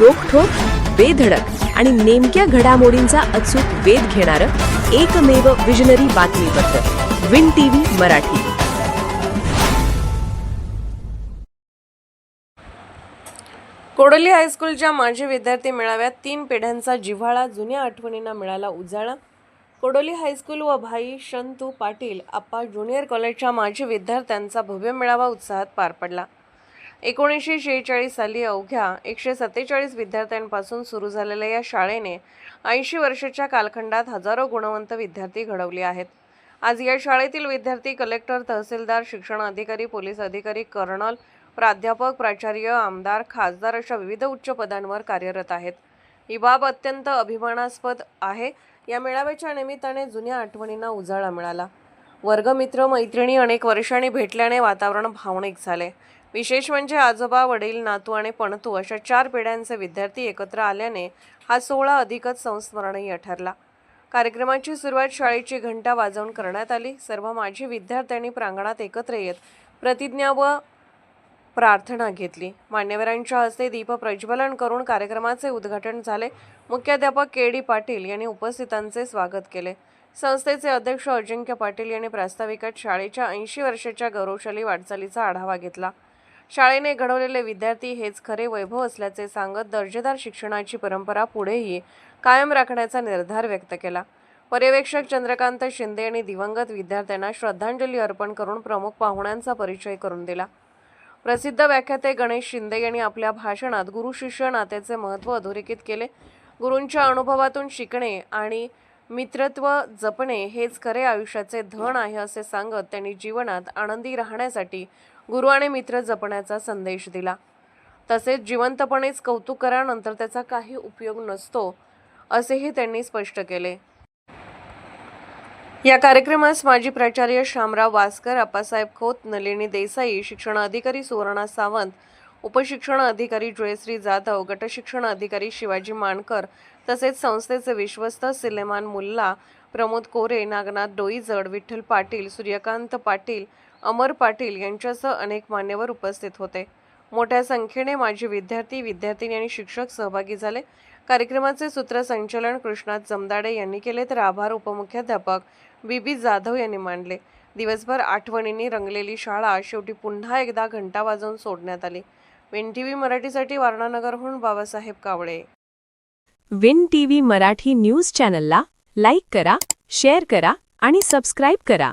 रोखठोक, बेधडक आणि नेमक्या घडामोडींचा अचूक वेध घेणारं एकमेव विजनरी बातमीपत्र विन टीव्ही मराठी. कोडोली हायस्कूलच्या माजी विद्यार्थी मेळाव्यात 3 पिढ्यांचा जिव्हाळा, जुन्या आठवणींना मिळाला उजाळा. कोडोली हायस्कूल व भाई शंतू पाटील आप्पा ज्युनियर कॉलेजच्या माजी विद्यार्थ्यांचा भव्य मेळावा उत्साहात पार पडला. 1946 साली अवघ्या 147 विद्यार्थ्यांपासून सुरू झालेल्या या शाळेने 80 वर्षाच्या कालखंडात हजारो गुणवंत विद्यार्थी घडवले आहेत. आज या शाळेतील विद्यार्थी कलेक्टर, तहसीलदार, शिक्षण अधिकारी, पोलीस अधिकारी, कर्नल, प्राध्यापक, प्राचार्य, आमदार, खासदार अशा विविध उच्च पदांवर कार्यरत आहेत. ही बाब अत्यंत अभिमानास्पद आहे. या मेळाव्याच्या निमित्ताने जुन्या आठवणींना उजाळा मिळाला. वर्गमित्र, मैत्रिणी अनेक वर्षांनी भेटल्याने वातावरण भावनिक झाले. विशेष म्हणजे आजोबा, वडील, नातू आणि पणतू अशा 4 पिढ्यांचे विद्यार्थी एकत्र आल्याने हा सोहळा अधिकच संस्मरणीय ठरला. कार्यक्रमाची सुरुवात शाळेची घंटा वाजवून करण्यात आली. सर्व माजी विद्यार्थ्यांनी प्रांगणात एकत्र येत प्रतिज्ञा व प्रार्थना घेतली. मान्यवरांच्या हस्ते दीप प्रज्वलन करून कार्यक्रमाचे उद्घाटन झाले. मुख्याध्यापक के.डी. पाटील यांनी उपस्थितांचे स्वागत केले. संस्थेचे अध्यक्ष अजिंक्य पाटील यांनी प्रास्ताविकात शाळेच्या 80 वर्षाच्या गौरवशाली वाटचालीचा आढावा घेतला. शाळेने घडवलेले विद्यार्थी हेच खरे वैभव असल्याचे सांगत दर्जेदार शिक्षणाची परंपरा पुढेही कायम राखण्याचा निर्धार व्यक्त केला. पर्यवेक्षक चंद्रकांत शिंदे यांनी दिवंगत विद्यार्थ्यांना श्रद्धांजली अर्पण करून प्रमुख पाहुण्यांचा परिचय करून दिला. प्रसिद्ध व्याख्याते गणेश शिंदे यांनी आपल्या भाषणात गुरु-शिष्य नात्याचे महत्त्व अधोरेखित केले. गुरूंच्या अनुभवातून शिकणे आणि मित्रत्व जपणे हेच खरे आयुष्याचे धन आहे असे सांगत त्यांनी जीवनात आनंदी राहण्यासाठी गुरु आणि मित्र जपण्याचा संदेश दिला. तसेच जिवंतपणेच कौतुक करा, नंतर त्याचा काही उपयोग नसतो असेही त्यांनी स्पष्ट केले. या कार्यक्रमास माजी प्राचार्य शामराव वासकर, अप्पासाहेब खोत, नलिनी देसाई, शिक्षण अधिकारी सुवर्णा सावंत, उपशिक्षण अधिकारी जयश्री जाधव, गटशिक्षण अधिकारी शिवाजी मानकर तसेच संस्थेचे विश्वस्त सिलेमान मुल्ला, प्रमोद कोरे, नागनाथ डोईजड, विठ्ठल पाटील, सूर्यकांत पाटील, अमर पाटील यांच्यासह अनेक मान्यवर उपस्थित होते. मोठ्या संख्येने माजी विद्यार्थी, विद्यार्थिनी आणि शिक्षक सहभागी झाले. कार्यक्रमाचे सूत्रसंचालन कृष्णात जमदाडे यांनी केले तर आभार उपमुख्याध्यापक बी जाधव यांनी मानले. दिवसभर आठवणींनी रंगलेली शाळा शेवटी पुन्हा एकदा घंटा वाजवून सोडण्यात आली. विन टीव्ही मराठीसाठी वारणानगरहून बाबासाहेब कावळे. विन टीव्ही मराठी न्यूज चॅनलला लाईक करा, शेअर करा आणि सबस्क्राईब करा.